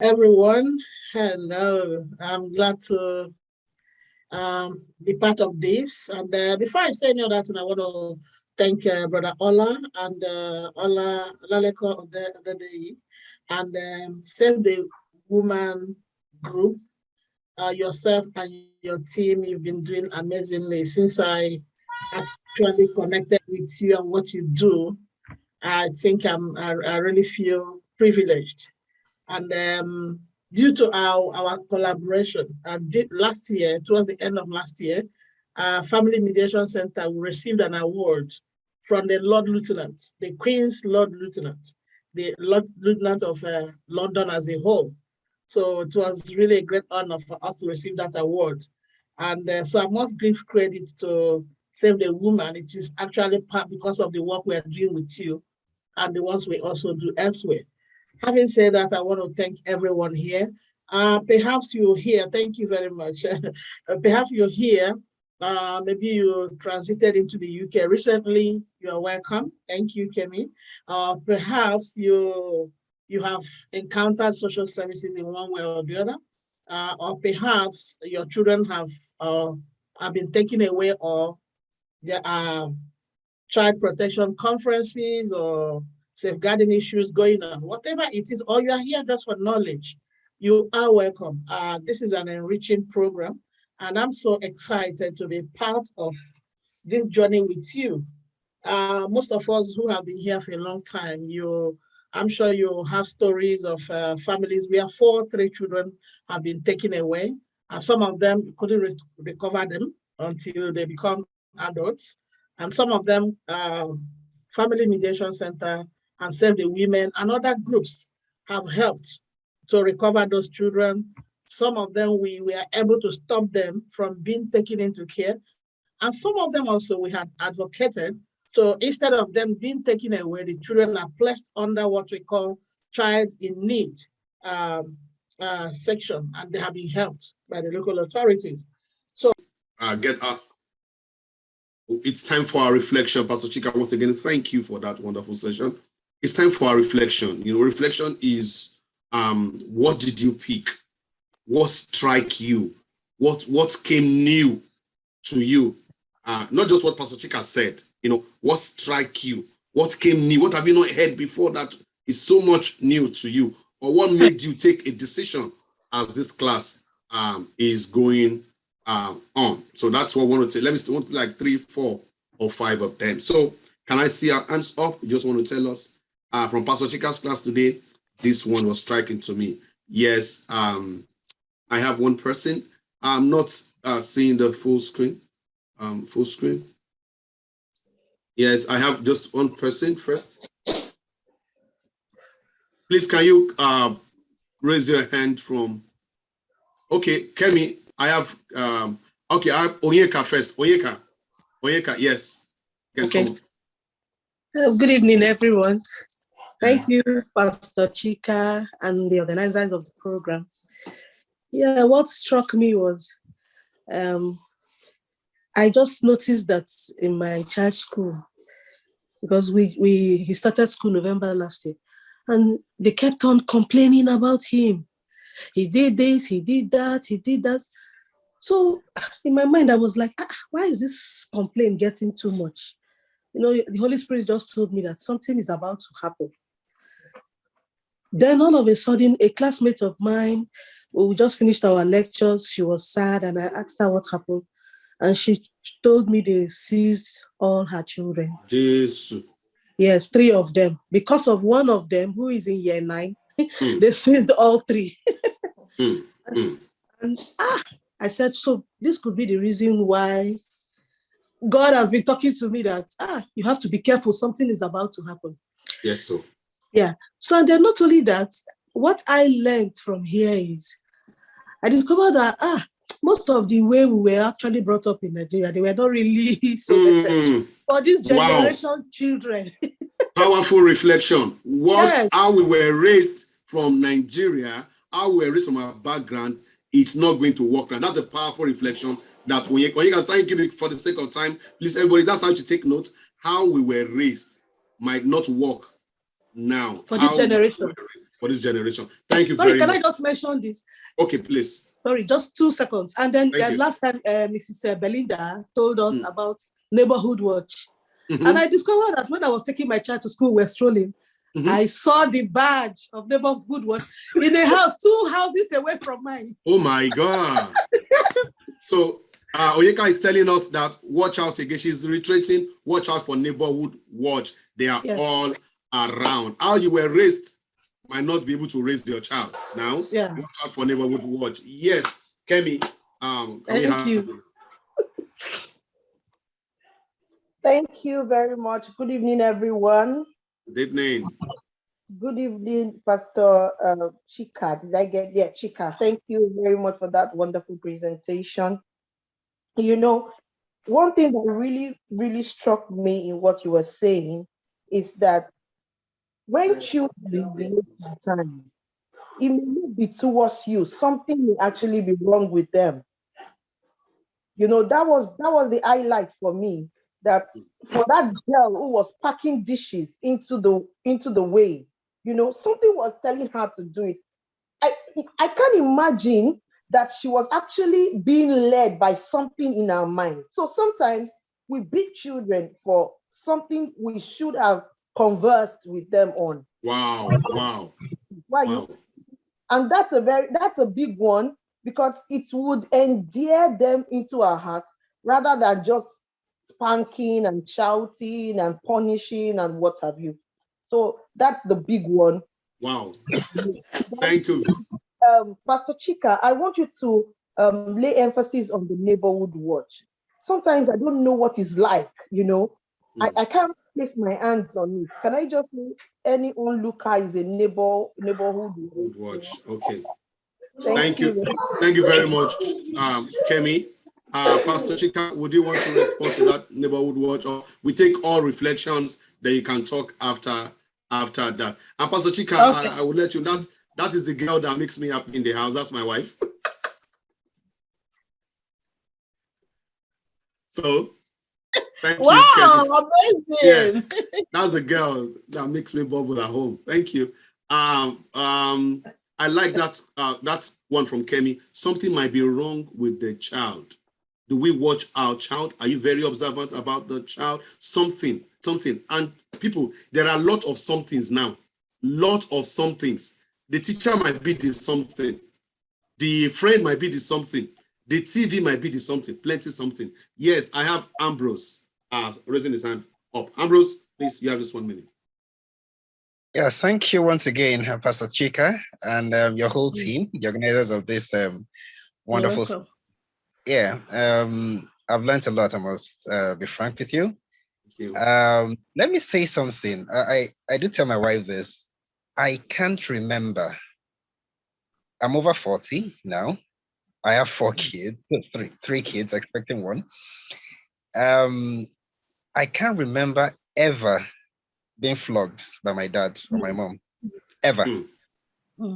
Everyone. Hello. I'm glad to be part of this. And before I say any other thing, I want to thank Brother Ola and Ola Laleko Odedei and Save the Woman group. Yourself and your team, you've been doing amazingly since I actually connected with you and what you do. I think I really feel privileged. And due to our collaboration, last year, towards the end of last year, Family Mediation Center received an award from the Lord Lieutenant, the Queen's Lord Lieutenant, the Lord Lieutenant of London as a whole. So it was really a great honor for us to receive that award. And so I must give credit to Save the Woman. It is actually part because of the work we are doing with you and the ones we also do elsewhere. Having said that, I want to thank everyone here. Perhaps you're here, thank you very much. Perhaps you're here, maybe you transited into the UK recently, you are welcome. Thank you, Kemi. Perhaps you have encountered social services in one way or the other, or perhaps your children have been taken away, or there are child protection conferences or safeguarding issues going on. Whatever it is, or you are here just for knowledge, you are welcome. This is an enriching program, and I'm so excited to be part of this journey with you. Most of us who have been here for a long time, I'm sure you have stories of families where 3 children have been taken away. Some of them couldn't recover them until they become adults. And some of them, Family Mediation Center and Save the Women and other groups have helped to recover those children. Some of them, we were able to stop them from being taken into care. And some of them also we had advocated. So instead of them being taken away, the children are placed under what we call child in need section, and they have been helped by the local authorities. So it's time for our reflection. Pastor Chika, once again, thank you for that wonderful session. It's time for our reflection. Reflection is what did you pick? What strike you? What came new to you? Not just what Pastor Chika said, what strike you? What came new? What have you not heard before that is so much new to you? Or what made you take a decision as this class is going on? So that's what I want to say. Let me want like 3, 4, or 5 of them. So can I see our hands up? You just want to tell us from Pastor Chika's class today, this one was striking to me. Yes, I have one person. I'm not seeing the full screen. Full screen. Yes, I have just one person first. Please, can you raise your hand from? Okay, Kemi, I have. Okay, I have Onyeka first. Onyeka, yes. Okay. Good evening, everyone. Thank you, Pastor Chika and the organizers of the program. Yeah, what struck me was I just noticed that in my child's school, because he started school November last year, and they kept on complaining about him. He did this, he did that, he did that. So in my mind, I was like, why is this complaint getting too much? The Holy Spirit just told me that something is about to happen. Then all of a sudden, a classmate of mine, we just finished our lectures, she was sad, and I asked her what happened. And she told me they seized all her children. Yes. Yes, 3 of them. Because of one of them, who is in year 9, they seized all 3. And I said, so this could be the reason why God has been talking to me that, you have to be careful, something is about to happen. Yes, sir. Yeah. So, and then not only that, what I learned from here is, I discovered that, most of the way we were actually brought up in Nigeria, they were not really so necessary for this generation children. Powerful reflection. How we were raised from Nigeria, how we were raised from our background, it's not going to work. And that's a powerful reflection that when you can thank you for the sake of time, please, everybody, that's how you take note. How we were raised might not work now. For this generation. for this generation. Thank you Sorry, very can much. I just mention this? Okay, please. Sorry, just 2 seconds. And then last time, Mrs. Belinda told us about Neighborhood Watch. And I discovered that when I was taking my child to school, we're strolling, I saw the badge of Neighborhood Watch in a house 2 houses away from mine. Oh my God. So Oyeka is telling us that watch out again. She's retreating. Watch out for Neighborhood Watch. They are all around. How you were raised might not be able to raise your child. Now, watch out for Neighborhood Watch. Yes, Kemi. Thank you. Thank you very much. Good evening, everyone. Good evening. Good evening, Pastor Chika. Did I get there? Chika, thank you very much for that wonderful presentation. You know, one thing that really, really struck me in what you were saying is that when children behave sometimes, it may not be towards you. Something may actually be wrong with them. You know, that was the highlight for me. That for that girl who was packing dishes into the way, you know, something was telling her to do it. I can't imagine that she was actually being led by something in her mind. So sometimes we beat children for something we should have conversed with them on. Wow. And that's a big one, because it would endear them into our heart rather than just spanking and shouting and punishing and what have you. So that's the big one. Wow. Thank you. Pastor Chika, I want you to lay emphasis on the Neighborhood Watch. Sometimes I don't know what it's like, you know. I can't place my hands on it. Can I just say any onlooker is a neighborhood watch? Okay. Thank you. Thank you very much, Kemi. Pastor Chika, would you want to respond to that Neighborhood Watch? Or we take all reflections, then you can talk after that. And Pastor Chika, I will let you know that is the girl that makes me happy in the house. That's my wife. So, thank you. Wow, amazing. Yeah, that's the girl that makes me bubble at home. Thank you. I like that that one from Kemi. Something might be wrong with the child. Do we watch our child? Are you very observant about the child? Something. And people, there are a lot of somethings now. Lot of somethings. The teacher might be the something. The friend might be the something. The TV might be the something. Plenty something. Yes, I have Ambrose raising his hand up. Ambrose, please, you have just 1 minute. Yes, thank you once again, Pastor Chika, and your whole team, the organizers of this wonderful. Yeah, I've learned a lot. I must be frank with you. Let me say something. I do tell my wife this. I can't remember. I'm over 40 now. I have 4 kids, three kids, expecting 1. I can't remember ever being flogged by my dad or my mom, ever,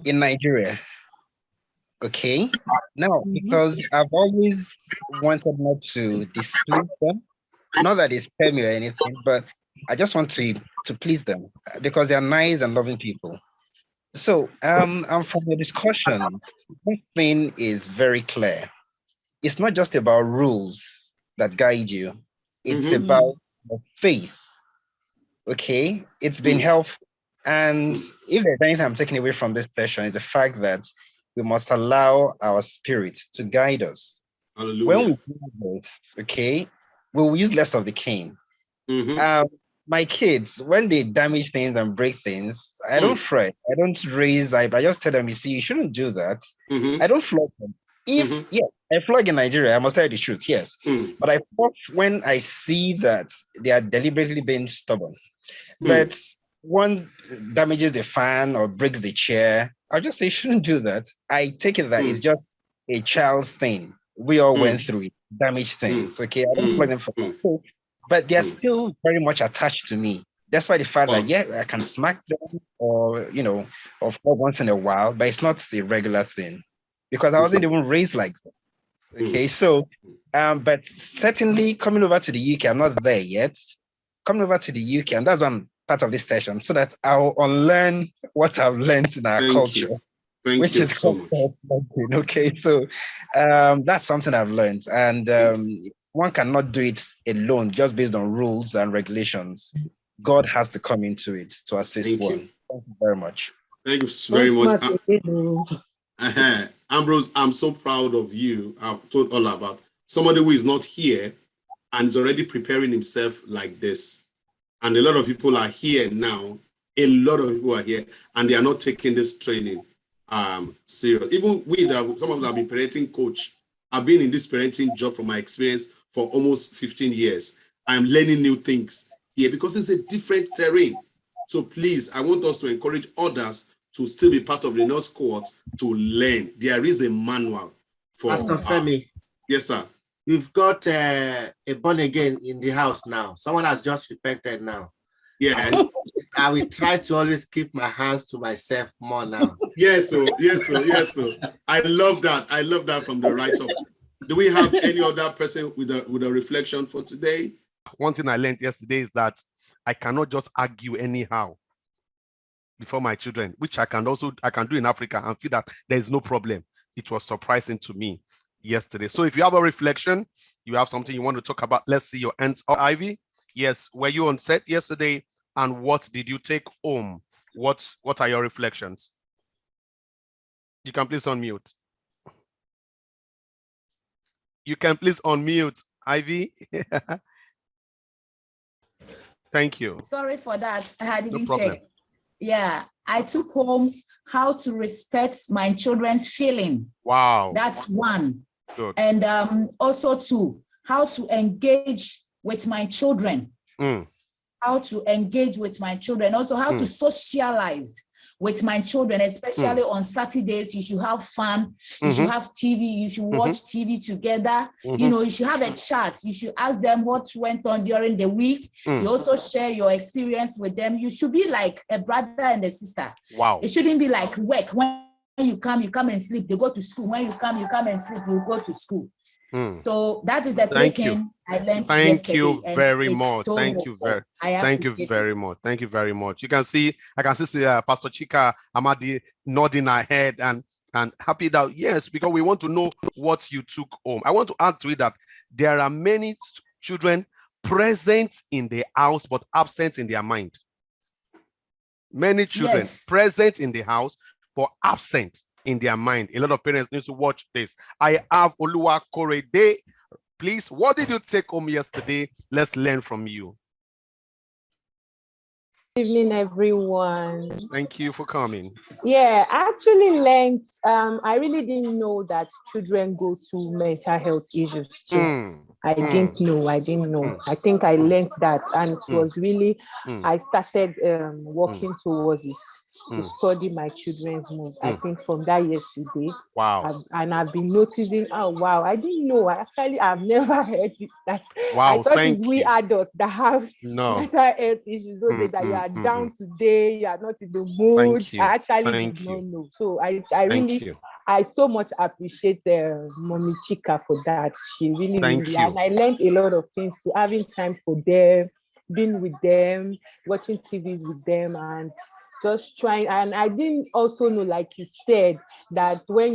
in Nigeria. Okay, now, because I've always wanted not to displease them, not that they spare me or anything, but I just want to please them because they're nice and loving people. So, and from the discussions, one thing is very clear. It's not just about rules that guide you. It's about the faith. Okay, it's been helpful. And if there's anything I'm taking away from this session, is the fact that we must allow our spirit to guide us. Hallelujah. When we do this, okay, we'll use less of the cane. My kids, when they damage things and break things, I don't fret. I don't raise. I just tell them, you see, you shouldn't do that. I don't flog them. I flog in Nigeria, I must tell you the truth, yes. But I flog when I see that they are deliberately being stubborn. But one damages the fan or breaks the chair, I'll just say, shouldn't do that. I take it that it's just a child's thing. We all went through it, damaged things, okay? I don't flog them for that. But they're still very much attached to me. That's why the fact that, yeah, I can smack them or, you know, or flog once in a while, but it's not a regular thing because I wasn't even raised like that. Okay, so, but certainly coming over to the UK, I'm not there yet. Coming over to the UK, and that's why I'm part of this session so that I'll unlearn what I've learned in our culture. Thank you so much. Okay, so that's something I've learned, and one cannot do it alone just based on rules and regulations. God has to come into it to assist one. Thank you very much. Thank you very much. Ambrose, I'm so proud of you. I've told all about somebody who is not here and is already preparing himself like this. And a lot of people are here now. A lot of people are here and they are not taking this training serious. Even some of us have been parenting coach. I've been in this parenting job from my experience for almost 15 years. I'm learning new things here because it's a different terrain. So please, I want us to encourage others to still be part of the nurse cohort to learn. There is a manual for Pastor Femi. Yes, sir. We've got a born again in the house now. Someone has just repented now. Yeah. I will try to always keep my hands to myself more now. Yes, sir. I love that. I love that from the right up. Do we have any other person with a reflection for today? One thing I learned yesterday is that I cannot just argue anyhow before my children, which I can do in Africa and feel that there is no problem. It was surprising to me yesterday. So if you have a reflection, you have something you want to talk about, let's see your hands up. Ivy, yes, were you on set yesterday and what did you take home? What are your reflections? You can please unmute. You can please unmute, Ivy. Thank you. Sorry for that. I didn't check. Yeah, I took home how to respect my children's feeling. Wow. That's one. Good. And also two, how to engage with my children. How to engage with my children. Also how to socialize with my children, especially on Saturdays. You should have fun. You should have TV. You should watch TV together. You know, you should have a chat. You should ask them what went on during the week. You also share your experience with them. You should be like a brother and a sister. Wow. It shouldn't be like work. When you come and sleep. They go to school. When you come and sleep. You go to school. So that is the thing I learned. Thank you very much. Thank you very much. Thank you very much. I can see Pastor Chika Amadi nodding her head and happy that yes, because we want to know what you took home. I want to add to it that there are many children present in the house but absent in their mind. Many children present in the house but absent in their mind. A lot of parents need to watch this. I have Oluwa Korede. Please, what did you take home yesterday? Let's learn from you. Good evening, everyone. Thank you for coming. Yeah, I actually learned, I really didn't know that children go through mental health issues too. I didn't know. I think I learned that, and it was really, I started working towards it to study my children's mood. I think from that yesterday. Wow. I've been noticing, oh wow, I didn't know. I've never heard it. That wow, I thought it's we adults that have mental health issues. Those that you are down today, you are not in the mood. I actually did not know. So I really, I so much appreciate Mommy Chika for that. She really, and I learned a lot of things to having time for them, being with them, watching TVs with them, and just trying. And I didn't also know, like you said, that when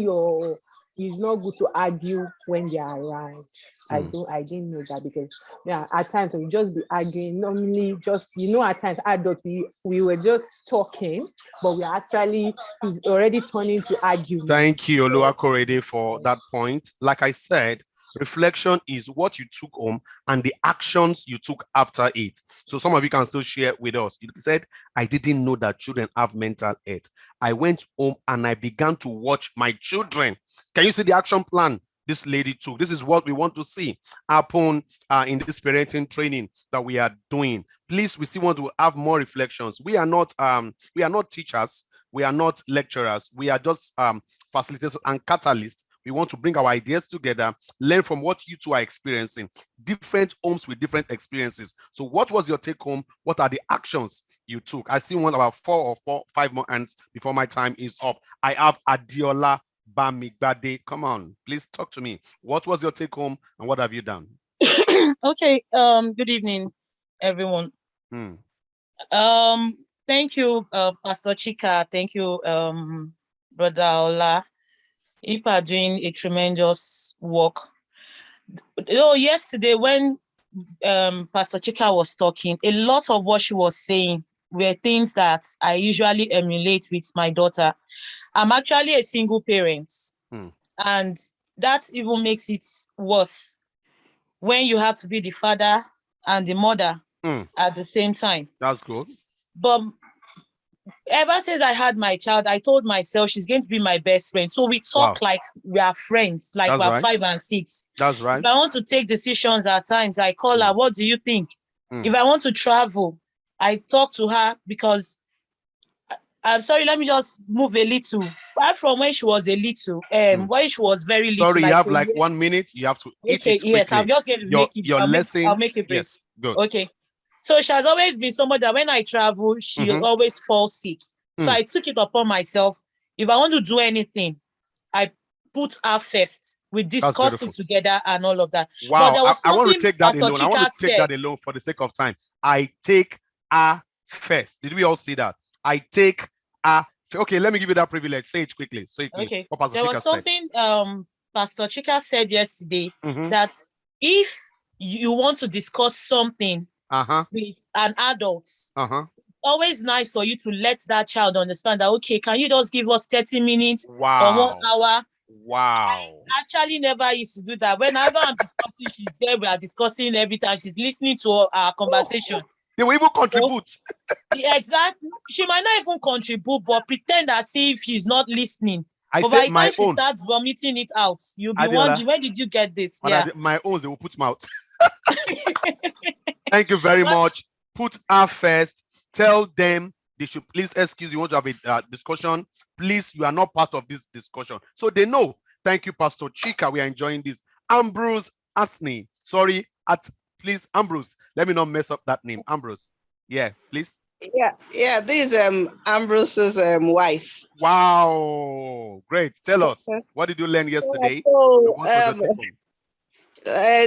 it's not good to argue when they're around. I didn't know that, because at times we just be arguing. Normally, just at times adults we were just talking, but we actually is already turning to arguing. Thank you, Oluwa Korede, for that point. Like I said, reflection is what you took home and the actions you took after it. So some of you can still share with us. You said, I didn't know that children have mental health. I went home and I began to watch my children. Can you see the action plan this lady took? This is what we want to see happen in this parenting training that we are doing. Please, we still want to have more reflections. We are not teachers. We are not lecturers. We are just facilitators and catalysts. We want to bring our ideas together, learn from what you two are experiencing. Different homes with different experiences. So what was your take home? What are the actions you took? I see one about 5 more hands before my time is up. I have Adiola Bamigbade. Come on, please talk to me. What was your take home and what have you done? Okay, good evening, everyone. Thank you, Pastor Chika. Thank you, Brother Ola. You are doing a tremendous work. Yesterday when Pastor Chika was talking, a lot of what she was saying were things that I usually emulate with my daughter. I'm actually a single parent, and that even makes it worse when you have to be the father and the mother at the same time. That's good. But ever since I had my child, I told myself she's going to be my best friend. So we talk like we are friends, like we're 5 and 6. That's right. If I want to take decisions at times, I call her, what do you think? If I want to travel, I talk to her because I'm sorry, let me just move a little. Apart from when she was a little, when she was very little. Sorry, you have like 1 minute. You have to eat it quickly. Yes, I'm just going to make it. I'll make it brief. Yes, good. Okay. So she has always been someone that when I travel, she always falls sick. So I took it upon myself. If I want to do anything, I put her first. We discuss it together and all of that. Wow, I want to take that alone. I want to take that alone for the sake of time. I take her first. Did we all see that? I take her. Okay, let me give you that privilege. Say it quickly. Okay. There was something Pastor Chika said yesterday that if you want to discuss something with an adult, always nice for you to let that child understand that, okay, can you just give us 30 minutes or 1 hour? Wow. I actually never used to do that. Whenever I'm discussing, she's there. We are discussing every time. She's listening to our conversation. They will even contribute. Exactly. She might not even contribute, but pretend as if she's not listening. But by the time she starts vomiting it out, you'll be wondering, where did you get this? My own, they will put mouth. Thank you very much. Put her first. Tell them they should please excuse you want to have a discussion. Please, you are not part of this discussion. So they know. Thank you, Pastor Chika. We are enjoying this. Ambrose Asney. Sorry, please, Ambrose. Let me not mess up that name. Ambrose. Yeah, please. Yeah. This is Ambrose's wife. Wow, great. Tell us, what did you learn yesterday?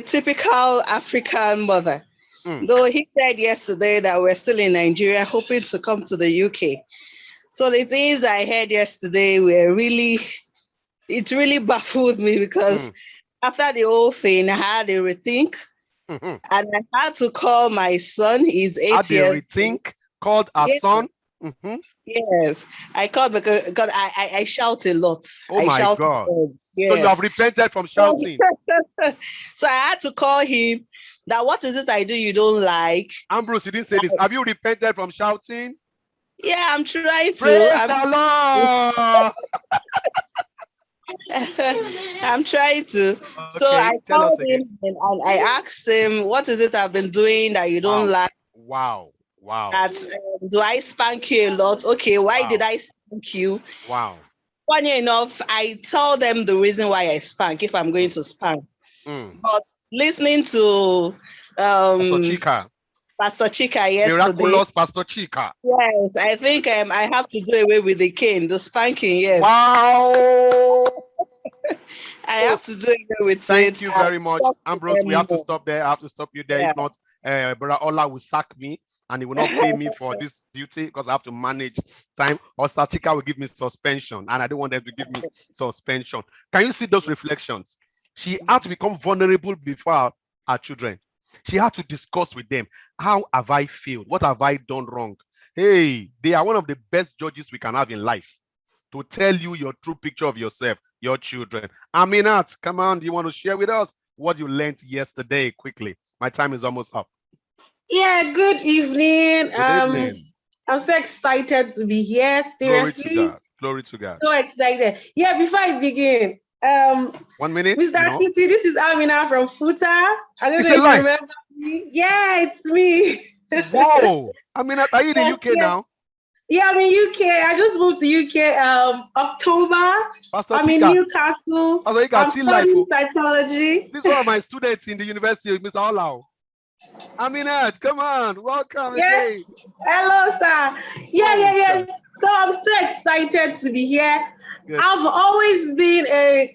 Typical African mother. Though he said yesterday that we're still in Nigeria, hoping to come to the UK. So the things I heard yesterday were it really baffled me because after the whole thing, I had a rethink. And I had to call my son. He's 8 years. Rethink? Called our son? Yes, I called because I shout a lot. Oh my God. Yes. So you have repented from shouting. So I had to call him. That what is it I do you don't like? Ambrose, you didn't say this. Have you repented from shouting? Yeah, I'm trying to. Praise the Lord. I'm trying to. Okay, so I called him and I asked him, what is it I've been doing that you don't like? Wow. Do I spank you a lot? Okay, why did I spank you? Wow. Funny enough, I tell them the reason why I spank if I'm going to spank. But listening to Pastor Chika yesterday. Miraculous Pastor Chika. Yes, I think I have to do away with the cane, the spanking, yes. Wow. I have to do away with it. Thank you very much. Ambrose, we have to stop there. I have to stop you there. Yeah. If not, Brother Ola will sack me and he will not pay me for this duty because I have to manage time. Or Chika will give me suspension and I don't want them to give me suspension. Can you see those reflections? She had to become vulnerable before her children. She had to discuss with them. How have I failed? What have I done wrong? Hey, they are one of the best judges we can have in life to tell you your true picture of yourself, your children. Aminat, come on. Do you want to share with us what you learned yesterday quickly? My time is almost up. Yeah, good evening. Good evening. I'm so excited to be here. Seriously. Glory to God. So excited. Yeah, before I begin, 1 minute. Mr. Titi, this is Amina from Futa. I don't know if you remember me. Yeah, it's me. Whoa. Amina, are you in the UK now? Yeah, I'm in UK. I just moved to UK October. I'm in Newcastle. I'm studying psychology. This is one of my students in the university, Mr. Olau. Amina, come on. Welcome. Yes. Hello, sir. Yeah. So I'm so excited to be here. Good. I've always been a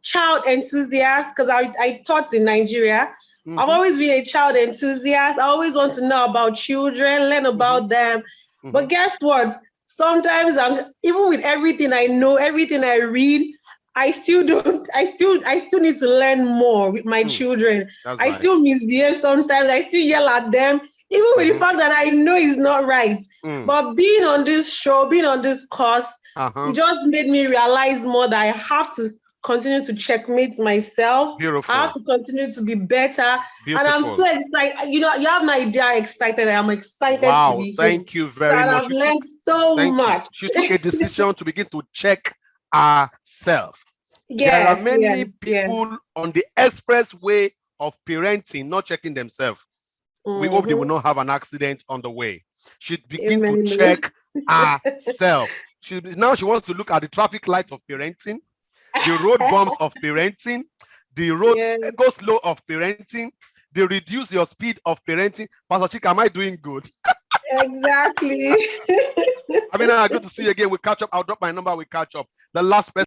child enthusiast because I taught in Nigeria. I've always been a child enthusiast. I always want to know about children, learn about them. But guess what? Sometimes even with everything I know, everything I read, I still need to learn more with my children. I still misbehave sometimes. I still yell at them, even with the fact that I know it's not right. But being on this show, being on this course, it just made me realize more that I have to continue to checkmate myself. Beautiful. I have to continue to be better. Beautiful. And I'm so excited. You have no idea how excited I am. Excited to be here. Thank you very much. I've learned so much. She took a decision to begin to check herself. There are many people on the expressway of parenting not checking themselves. We hope they will not have an accident on the way. She begin to check herself. Now she wants to look at the traffic light of parenting, the road bumps of parenting, the road go slow of parenting, the reduce your speed of parenting. Pastor Chika, am I doing good? Exactly. I mean, good to see you again. We catch up. I'll drop my number. We catch up. The last person.